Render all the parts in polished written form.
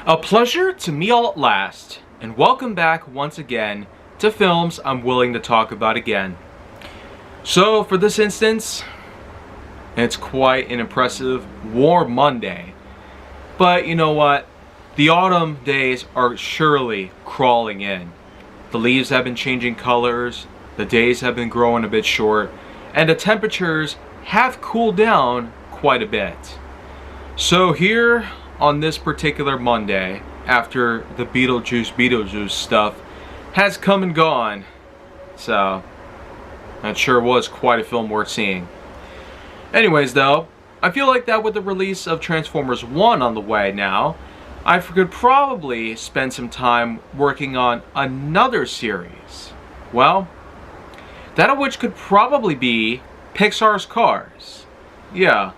A pleasure to meet all at last, and welcome back once again to films I'm willing to talk about again. So for this instance, it's quite an impressive warm Monday. But you know what? The autumn days are surely crawling in. The leaves have been changing colors, the days have been growing a bit short, and the temperatures have cooled down quite a bit. So here on this particular Monday, after the Beetlejuice stuff has come and gone, so that sure was quite a film worth seeing. Anyways though, I feel like that with the release of Transformers 1 on the way now, I could probably spend some time working on another series. Well, that of which could probably be Pixar's Cars. Yeah.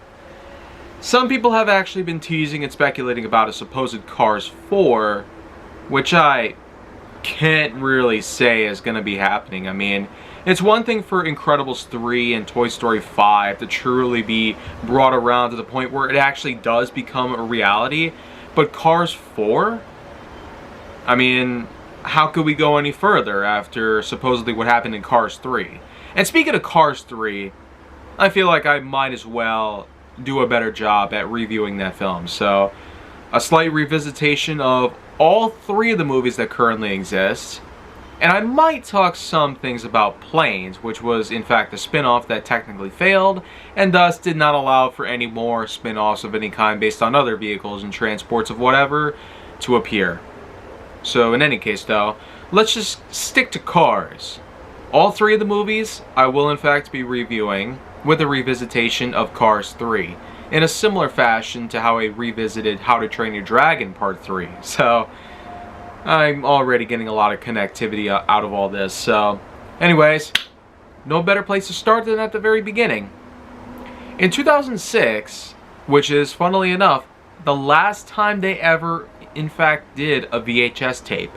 Some people have actually been teasing and speculating about a supposed Cars 4, which I can't really say is going to be happening. I mean, it's one thing for Incredibles 3 and Toy Story 5 to truly be brought around to the point where it actually does become a reality, but Cars 4? I mean, how could we go any further after supposedly what happened in Cars 3? And speaking of Cars 3, I feel like I might as well do a better job at reviewing that film. So, a slight revisitation of all three of the movies that currently exist. And I might talk some things about Planes, which was in fact a spin-off that technically failed, and thus did not allow for any more spin-offs of any kind based on other vehicles and transports of whatever to appear. So in any case though, let's just stick to Cars. All three of the movies I will in fact be reviewing, with a revisitation of Cars 3, in a similar fashion to how I revisited How to Train Your Dragon Part 3. So, I'm already getting a lot of connectivity out of all this. So, anyways, no better place to start than at the very beginning. In 2006, which is, funnily enough, the last time they ever, in fact, did a VHS tape.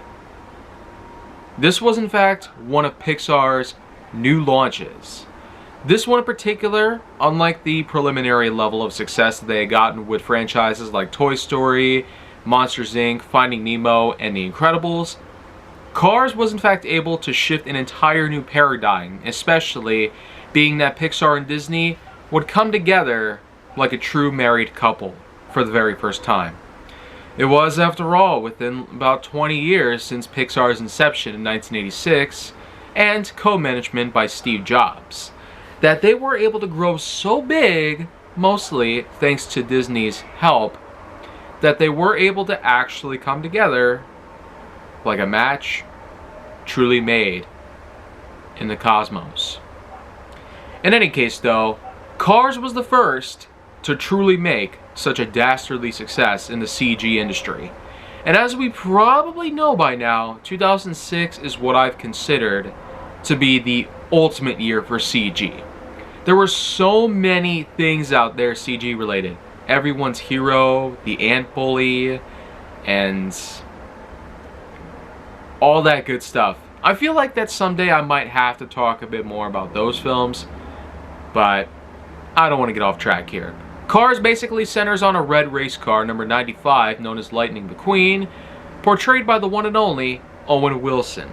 This was, in fact, one of Pixar's new launches. This one in particular, unlike the preliminary level of success that they had gotten with franchises like Toy Story, Monsters Inc., Finding Nemo, and The Incredibles, Cars was in fact able to shift an entire new paradigm, especially being that Pixar and Disney would come together like a true married couple for the very first time. It was, after all, within about 20 years since Pixar's inception in 1986, and co-management by Steve Jobs, that they were able to grow so big, mostly thanks to Disney's help, that they were able to actually come together like a match truly made in the cosmos. In any case though, Cars was the first to truly make such a dastardly success in the CG industry. And as we probably know by now, 2006 is what I've considered to be the ultimate year for CG. There were so many things out there CG related. Everyone's Hero, The Ant Bully, and all that good stuff. I feel like that someday I might have to talk a bit more about those films, but I don't want to get off track here. Cars basically centers on a red race car, number 95, known as Lightning McQueen, portrayed by the one and only Owen Wilson.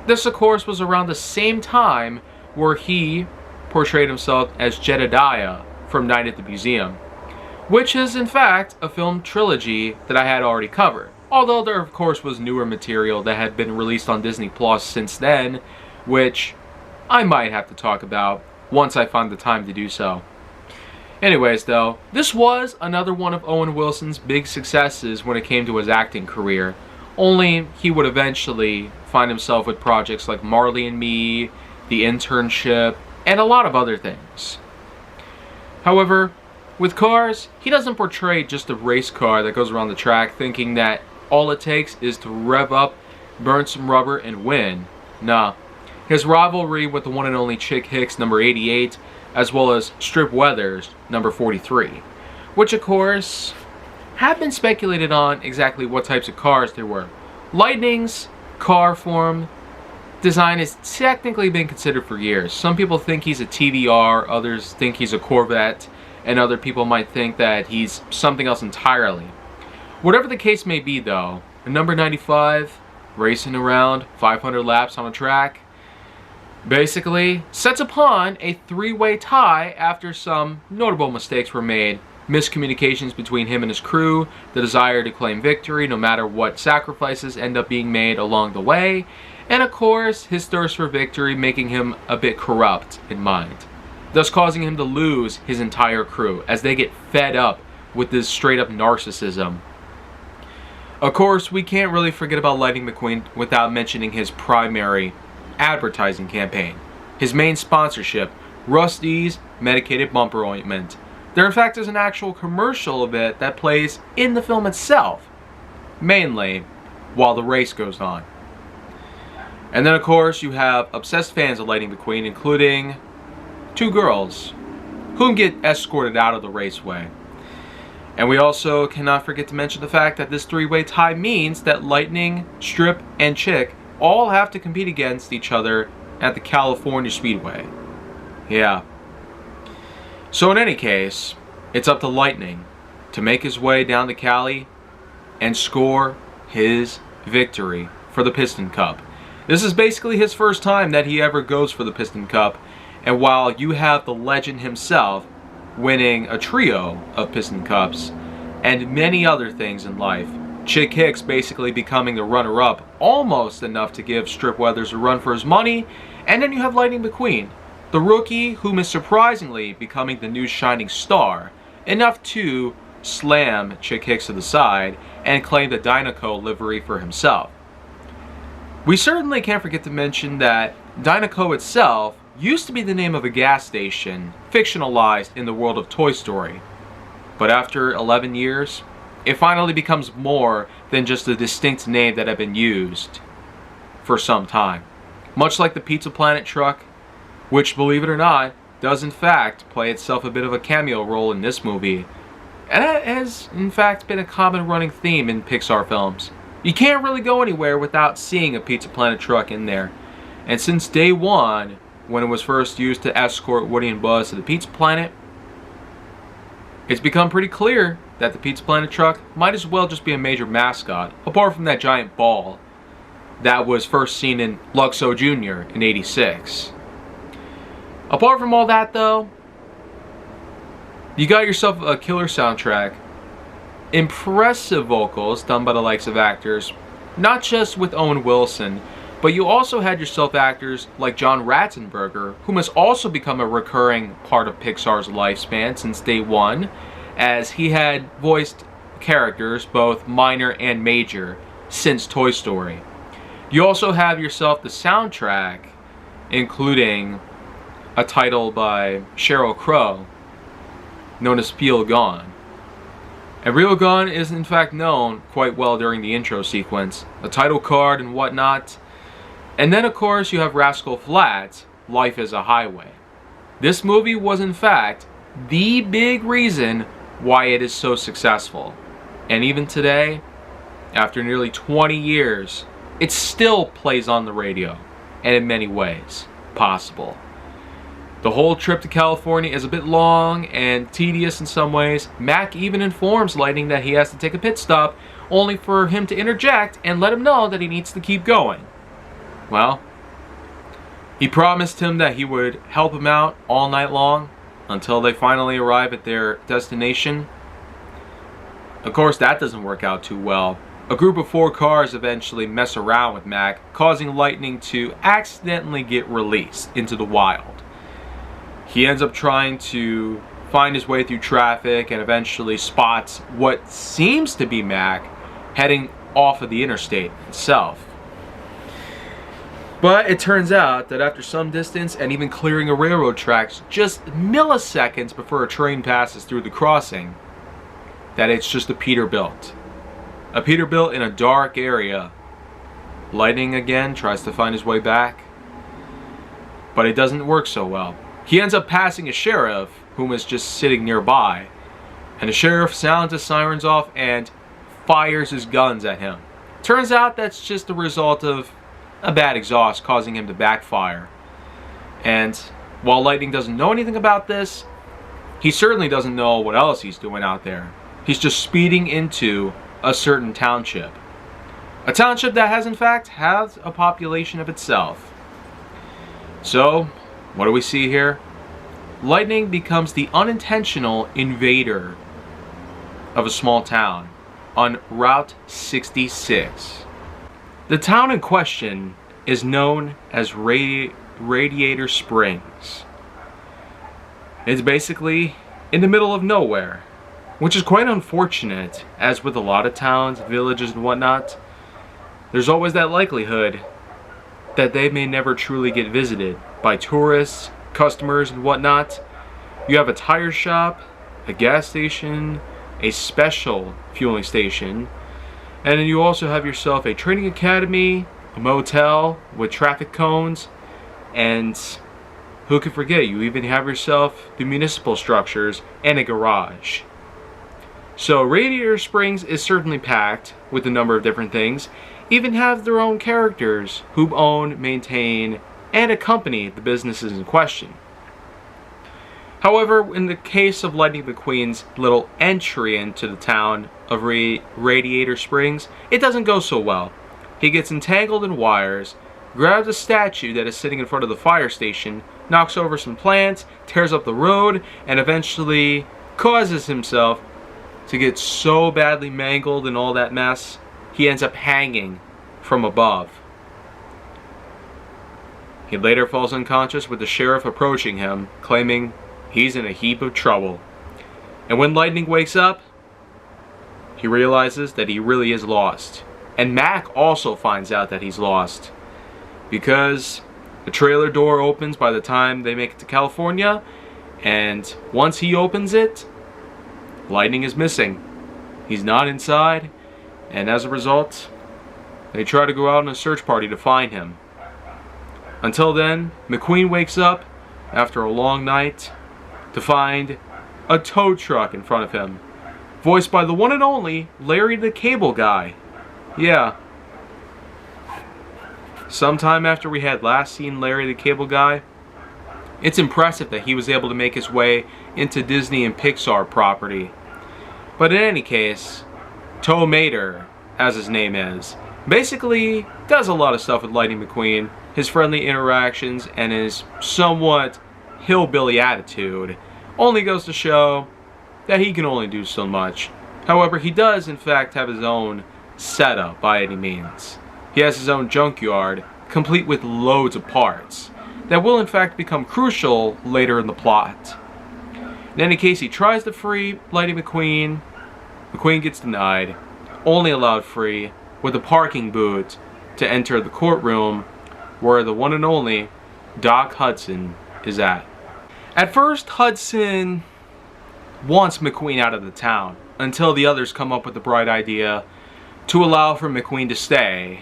This, of course, was around the same time where he portrayed himself as Jedediah from Night at the Museum, which is in fact a film trilogy that I had already covered. Although there of course was newer material that had been released on Disney Plus since then, which I might have to talk about once I find the time to do so. Anyways though, this was another one of Owen Wilson's big successes when it came to his acting career, only he would eventually find himself with projects like Marley and Me, The Internship, and a lot of other things. However, with Cars, he doesn't portray just a race car that goes around the track thinking that all it takes is to rev up, burn some rubber, and win. Nah. His rivalry with the one and only Chick Hicks, number 88, as well as Strip Weathers, number 43, which of course have been speculated on exactly what types of cars there were. Lightning's car form design has technically been considered for years. Some people think he's a TVR, others think he's a Corvette, and other people might think that he's something else entirely. Whatever the case may be though, number 95, racing around 500 laps on a track, basically sets upon a three-way tie after some notable mistakes were made. Miscommunications between him and his crew, the desire to claim victory no matter what sacrifices end up being made along the way, and of course his thirst for victory making him a bit corrupt in mind, thus causing him to lose his entire crew as they get fed up with this straight up narcissism. Of course, we can't really forget about Lightning McQueen without mentioning his primary advertising campaign. His main sponsorship, Rusty's Medicated Bumper Ointment. There in fact is an actual commercial of it that plays in the film itself, mainly while the race goes on. And then of course you have obsessed fans of Lightning McQueen, including two girls whom get escorted out of the raceway. And we also cannot forget to mention the fact that this three-way tie means that Lightning, Strip, and Chick all have to compete against each other at the California Speedway. Yeah. So in any case, it's up to Lightning to make his way down the Cali and score his victory for the Piston Cup. This is basically his first time that he ever goes for the Piston Cup, and while you have the legend himself winning a trio of Piston Cups and many other things in life, Chick Hicks basically becoming the runner-up, almost enough to give Strip Weathers a run for his money, and then you have Lightning McQueen, the rookie whom is surprisingly becoming the new shining star, enough to slam Chick Hicks to the side and claim the Dynaco livery for himself. We certainly can't forget to mention that Dynaco itself used to be the name of a gas station fictionalized in the world of Toy Story. But after 11 years, it finally becomes more than just a distinct name that had been used for some time. Much like the Pizza Planet truck, which, believe it or not, does in fact play itself a bit of a cameo role in this movie. And that has in fact been a common running theme in Pixar films. You can't really go anywhere without seeing a Pizza Planet truck in there. And since day one, when it was first used to escort Woody and Buzz to the Pizza Planet, it's become pretty clear that the Pizza Planet truck might as well just be a major mascot, apart from that giant ball that was first seen in Luxo Jr. in '86. Apart from all that though, you got yourself a killer soundtrack, impressive vocals done by the likes of actors, not just with Owen Wilson, but you also had yourself actors like John Ratzenberger, whom has also become a recurring part of Pixar's lifespan since day one, as he had voiced characters, both minor and major, since Toy Story. You also have yourself the soundtrack, including a title by Sheryl Crow, known as Feel Gone. And Real Gone is in fact known quite well during the intro sequence, the title card and whatnot. And then of course you have Rascal Flatts, Life is a Highway. This movie was in fact the big reason why it is so successful. And even today, after nearly 20 years, it still plays on the radio, and in many ways possible. The whole trip to California is a bit long and tedious in some ways. Mac even informs Lightning that he has to take a pit stop, only for him to interject and let him know that he needs to keep going. Well, he promised him that he would help him out all night long until they finally arrive at their destination. Of course, that doesn't work out too well. A group of 4 cars eventually mess around with Mac, causing Lightning to accidentally get released into the wild. He ends up trying to find his way through traffic and eventually spots what seems to be Mac heading off of the interstate itself. But it turns out that after some distance and even clearing a railroad tracks just milliseconds before a train passes through the crossing, that it's just a Peterbilt. A Peterbilt in a dark area. Lightning again tries to find his way back, but it doesn't work so well. He ends up passing a sheriff whom is just sitting nearby, and the sheriff sounds his sirens off and fires his guns at him. Turns out that's just the result of a bad exhaust causing him to backfire. And while Lightning doesn't know anything about this, he certainly doesn't know what else he's doing out there. He's just speeding into a certain township. A township that has in fact has a population of itself. So, what do we see here? Lightning becomes the unintentional invader of a small town on Route 66. The town in question is known as Radiator Springs. It's basically in the middle of nowhere, which is quite unfortunate, as with a lot of towns, villages, and whatnot. There's always that likelihood that they may never truly get visited by tourists, customers, and whatnot. You have a tire shop, a gas station, a special fueling station, and then you also have yourself a training academy, a motel with traffic cones, and who could forget, you even have yourself the municipal structures and a garage. So Radiator Springs is certainly packed with a number of different things, even have their own characters who own, maintain, and accompany the businesses in question. However, in the case of Lightning McQueen's little entry into the town of Radiator Springs, it doesn't go so well. He gets entangled in wires, grabs a statue that is sitting in front of the fire station, knocks over some plants, tears up the road, and eventually causes himself to get so badly mangled in all that mess, he ends up hanging from above. He later falls unconscious with the sheriff approaching him, claiming he's in a heap of trouble. And when Lightning wakes up, he realizes that he really is lost. And Mac also finds out that he's lost, because the trailer door opens by the time they make it to California, and once he opens it, Lightning is missing. He's not inside, and as a result, they try to go out on a search party to find him. Until then, McQueen wakes up after a long night to find a tow truck in front of him, voiced by the one and only Larry the Cable Guy. Yeah. Sometime after we had last seen Larry the Cable Guy, it's impressive that he was able to make his way into Disney and Pixar property. But in any case, Tow Mater, as his name is, basically does a lot of stuff with Lightning McQueen. His friendly interactions and his somewhat hillbilly attitude only goes to show that he can only do so much. However, he does in fact have his own setup by any means. He has his own junkyard, complete with loads of parts, that will in fact become crucial later in the plot. In any case, he tries to free Lightning McQueen. McQueen gets denied, only allowed free with a parking boot to enter the courtroom where the one and only Doc Hudson is at. At first, Hudson wants McQueen out of the town until the others come up with the bright idea to allow for McQueen to stay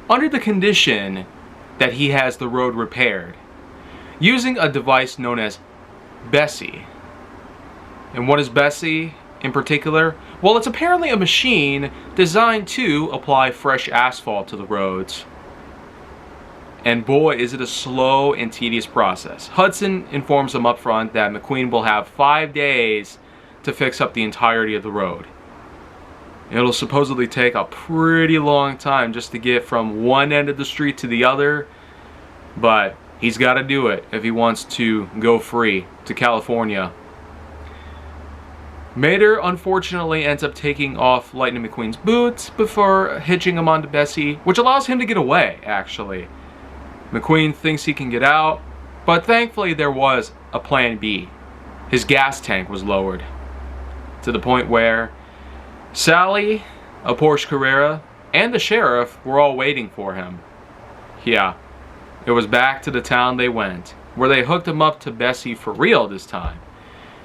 under the condition that he has the road repaired using a device known as Bessie. And what is Bessie in particular? Well, it's apparently a machine designed to apply fresh asphalt to the roads. And boy, is it a slow and tedious process. Hudson informs them up front that McQueen will have 5 days to fix up the entirety of the road. It'll supposedly take a pretty long time just to get from one end of the street to the other, but he's got to do it if he wants to go free to California. Mater unfortunately ends up taking off Lightning McQueen's boots before hitching him onto Bessie, which allows him to get away, actually. McQueen thinks he can get out, but thankfully there was a plan B. His gas tank was lowered to the point where Sally, a Porsche Carrera, and the sheriff were all waiting for him. Yeah, it was back to the town they went, where they hooked him up to Bessie for real this time,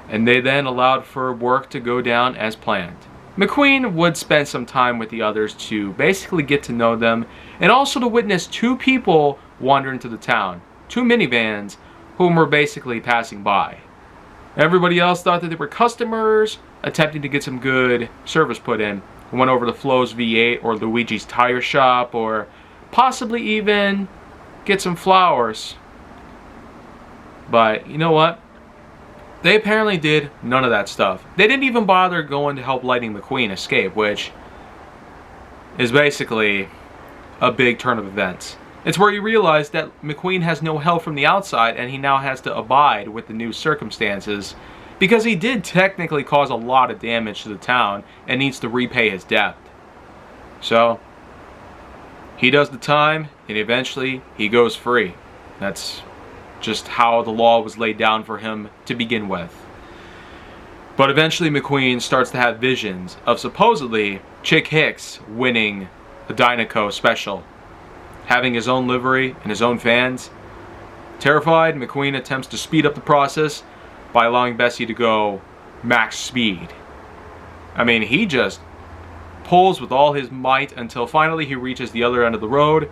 and they then allowed for work to go down as planned. McQueen would spend some time with the others to basically get to know them, and also to witness 2 people wander into the town, 2 minivans whom were basically passing by. Everybody else thought that they were customers attempting to get some good service put in. Went over to Flo's V8 or Luigi's Tire Shop, or possibly even get some flowers. But you know what? They apparently did none of that stuff. They didn't even bother going to help Lightning McQueen escape, which is basically a big turn of events. It's where you realize that McQueen has no help from the outside and he now has to abide with the new circumstances because he did technically cause a lot of damage to the town and needs to repay his debt. So, he does the time and eventually he goes free. That's just how the law was laid down for him to begin with. But eventually McQueen starts to have visions of supposedly Chick Hicks winning the Dinoco special, having his own livery and his own fans. Terrified, McQueen attempts to speed up the process by allowing Bessie to go max speed. I mean, he just pulls with all his might until finally he reaches the other end of the road.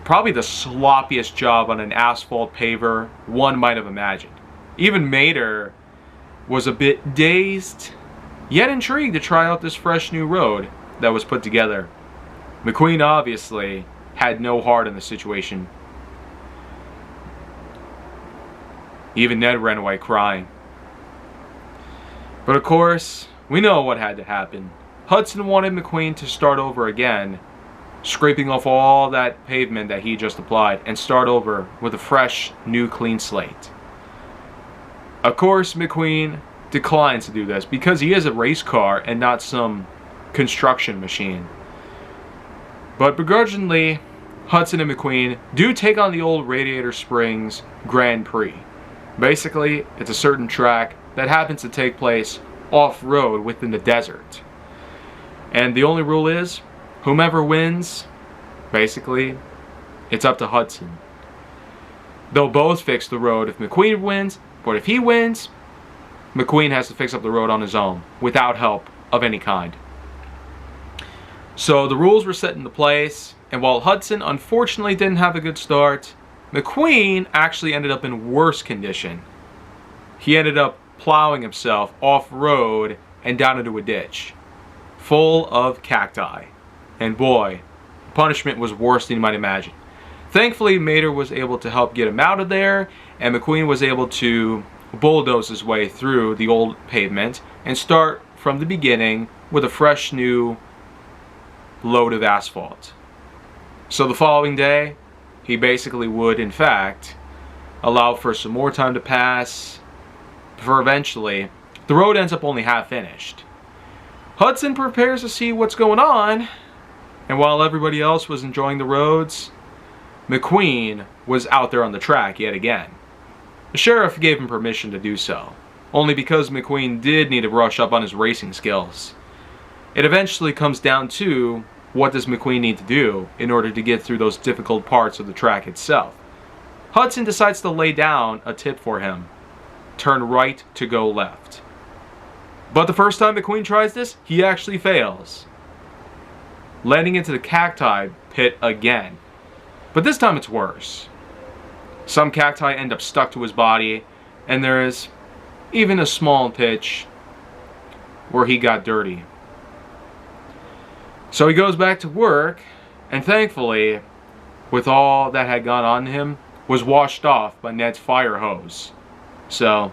Probably the sloppiest job on an asphalt paver one might have imagined. Even Mater was a bit dazed, yet intrigued to try out this fresh new road that was put together. McQueen obviously had no heart in the situation. Even Ned ran away crying. But of course, we know what had to happen. Hudson wanted McQueen to start over again, scraping off all that pavement that he just applied, and start over with a fresh, new, clean slate. Of course, McQueen declines to do this because he is a race car and not some construction machine. But begrudgingly, Hudson and McQueen do take on the old Radiator Springs Grand Prix. Basically, it's a certain track that happens to take place off-road within the desert. And the only rule is, whomever wins, basically, it's up to Hudson. They'll both fix the road if McQueen wins, but if he wins, McQueen has to fix up the road on his own, without help of any kind. So the rules were set into place, and while Hudson unfortunately didn't have a good start, McQueen actually ended up in worse condition. He ended up plowing himself off-road and down into a ditch, full of cacti. And boy, punishment was worse than you might imagine. Thankfully, Mater was able to help get him out of there, and McQueen was able to bulldoze his way through the old pavement and start from the beginning with a fresh new load of asphalt. So the following day, he basically would, in fact, allow for some more time to pass before eventually the road ends up only half finished. Hudson prepares to see what's going on, and while everybody else was enjoying the roads, McQueen was out there on the track yet again. The sheriff gave him permission to do so, only because McQueen did need to brush up on his racing skills. It eventually comes down to, what does McQueen need to do in order to get through those difficult parts of the track itself? Hudson decides to lay down a tip for him. Turn right to go left. But the first time McQueen tries this, he actually fails, landing into the cacti pit again. But this time it's worse. Some cacti end up stuck to his body, and there is even a small pitch where he got dirty. So he goes back to work, and thankfully, with all that had gone on to him, was washed off by Ned's fire hose. So,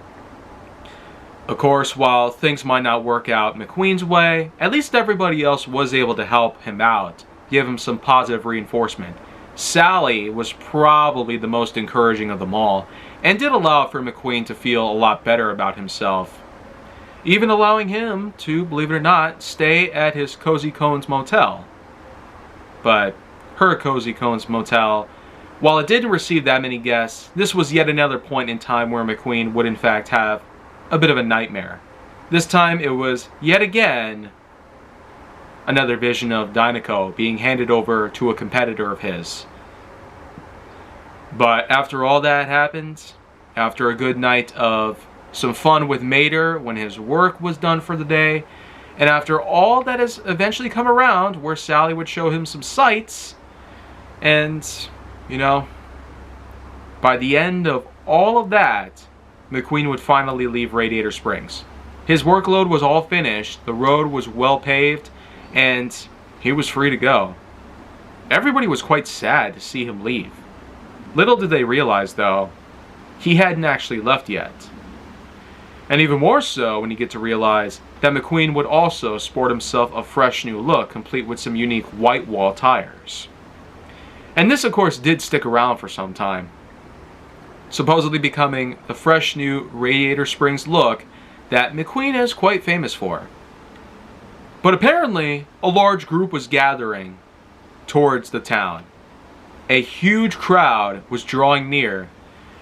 of course, while things might not work out McQueen's way, at least everybody else was able to help him out, give him some positive reinforcement. Sally was probably the most encouraging of them all, and did allow for McQueen to feel a lot better about himself. Even allowing him to, believe it or not, stay at his Cozy Cones Motel. But her Cozy Cones Motel, while it didn't receive that many guests, this was yet another point in time where McQueen would in fact have a bit of a nightmare. This time it was, yet again, another vision of Dinoco being handed over to a competitor of his. But after all that happened, after a good night of some fun with Mater when his work was done for the day, and after all that has eventually come around where Sally would show him some sights, and, you know, by the end of all of that, McQueen would finally leave Radiator Springs. His workload was all finished, the road was well paved, and he was free to go. Everybody was quite sad to see him leave. Little did they realize, though, he hadn't actually left yet. And even more so when you get to realize that McQueen would also sport himself a fresh new look, complete with some unique white wall tires. And this, of course, did stick around for some time, supposedly becoming the fresh new Radiator Springs look that McQueen is quite famous for. But apparently, a large group was gathering towards the town. A huge crowd was drawing near,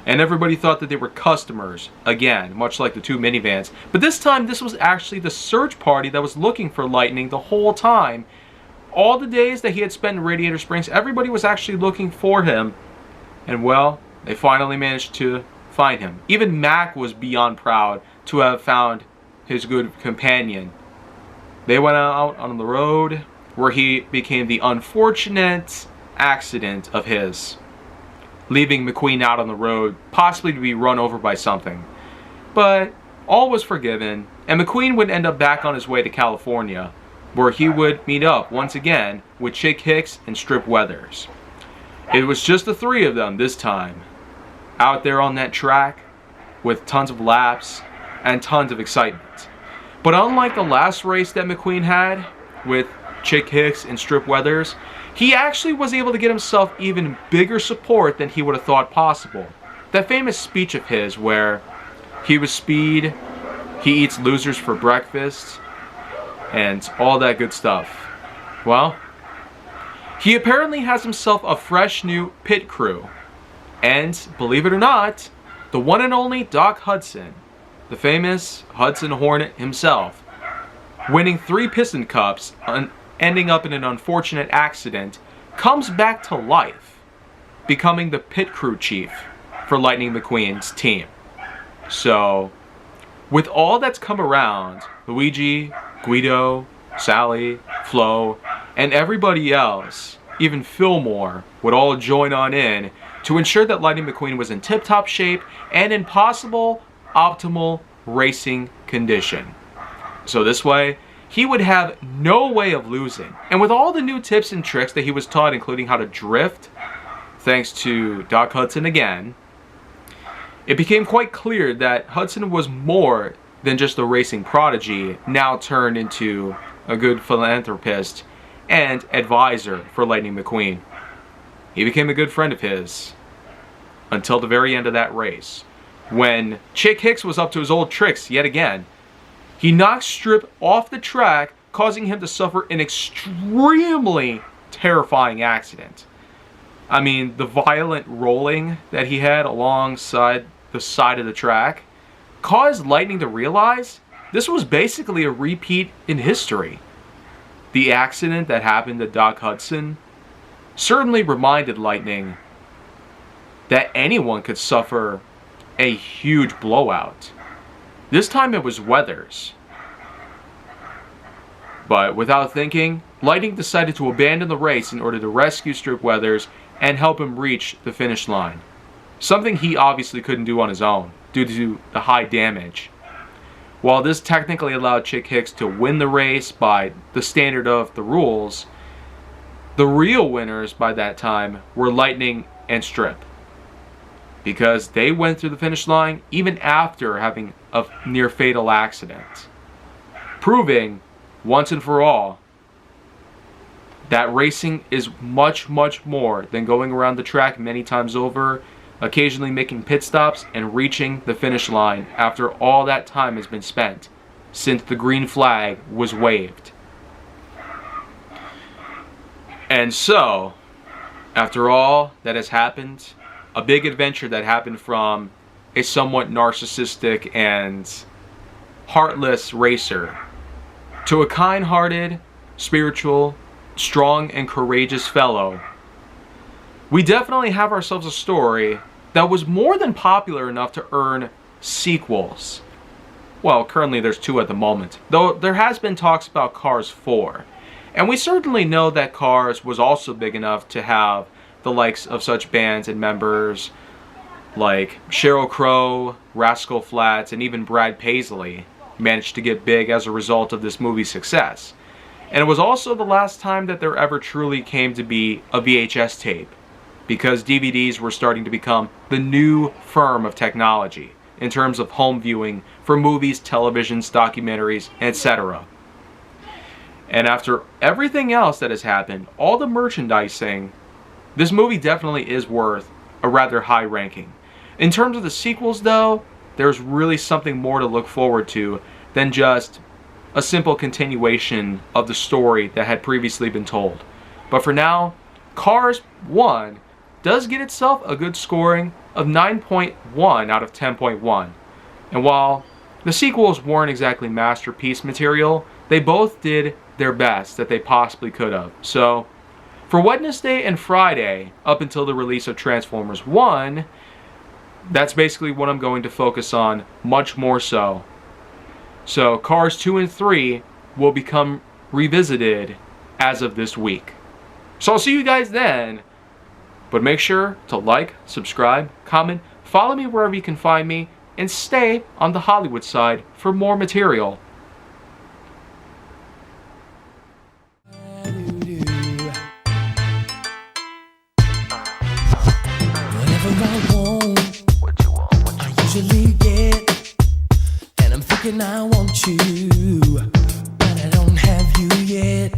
and everybody thought that they were customers, again, much like the two minivans. But this time, this was actually the search party that was looking for Lightning the whole time. All the days that he had spent in Radiator Springs, everybody was actually looking for him. And well, they finally managed to find him. Even Mac was beyond proud to have found his good companion. They went out on the road where he became the unfortunate accident of his, leaving McQueen out on the road, possibly to be run over by something. But all was forgiven, and McQueen would end up back on his way to California, where he would meet up once again with Chick Hicks and Strip Weathers. It was just the three of them this time, out there on that track with tons of laps and tons of excitement. But unlike the last race that McQueen had with Chick Hicks and Strip Weathers, he actually was able to get himself even bigger support than he would have thought possible. That famous speech of his where he was Speed, he eats losers for breakfast, and all that good stuff. Well, he apparently has himself a fresh new pit crew. And, believe it or not, the one and only Doc Hudson, the famous Hudson Hornet himself, winning 3 Piston Cups and ending up in an unfortunate accident, comes back to life, becoming the pit crew chief for Lightning McQueen's team. So, with all that's come around, Luigi, Guido, Sally, Flo, and everybody else, even Fillmore, would all join on in to ensure that Lightning McQueen was in tip-top shape and in possible optimal racing condition. So this way, he would have no way of losing. And with all the new tips and tricks that he was taught, including how to drift, thanks to Doc Hudson again, it became quite clear that Hudson was more than just a racing prodigy, now turned into a good philanthropist and advisor for Lightning McQueen. He became a good friend of his until the very end of that race, when Chick Hicks was up to his old tricks yet again. He knocked Strip off the track, causing him to suffer an extremely terrifying accident. I mean, the violent rolling that he had alongside the side of the track caused Lightning to realize this was basically a repeat in history. The accident that happened to Doc Hudson certainly reminded Lightning that anyone could suffer a huge blowout. This time it was Weathers. But without thinking, Lightning decided to abandon the race in order to rescue Strip Weathers and help him reach the finish line. Something he obviously couldn't do on his own due to the high damage. While this technically allowed Chick Hicks to win the race by the standard of the rules, the real winners by that time were Lightning and Strip, because they went through the finish line even after having a near fatal accident, proving once and for all that racing is much, much more than going around the track many times over, occasionally making pit stops and reaching the finish line after all that time has been spent since the green flag was waved. And so, after all that has happened, a big adventure that happened from a somewhat narcissistic and heartless racer to a kind-hearted, spiritual, strong, and courageous fellow, we definitely have ourselves a story that was more than popular enough to earn sequels. Well, currently there's 2 at the moment, though there has been talks about Cars 4. And we certainly know that Cars was also big enough to have the likes of such bands and members like Sheryl Crow, Rascal Flatts, and even Brad Paisley managed to get big as a result of this movie's success. And it was also the last time that there ever truly came to be a VHS tape, because DVDs were starting to become the new firm of technology, in terms of home viewing for movies, televisions, documentaries, etc. And after everything else that has happened, all the merchandising, this movie definitely is worth a rather high ranking. In terms of the sequels though, there's really something more to look forward to than just a simple continuation of the story that had previously been told. But for now, Cars 1 does get itself a good scoring of 9.1 out of 10.1. And while the sequels weren't exactly masterpiece material, they both did their best that they possibly could have. So, for Wednesday and Friday, up until the release of Transformers 1, that's basically what I'm going to focus on much more so. So Cars 2 and 3 will become revisited as of this week. So I'll see you guys then. But make sure to like, subscribe, comment, follow me wherever you can find me, and stay on the Hollywood side for more material. Whatever I want, I usually get. And I'm thinking I want you, but I don't have you yet.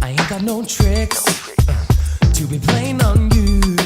I ain't got no tricks to be playing on you.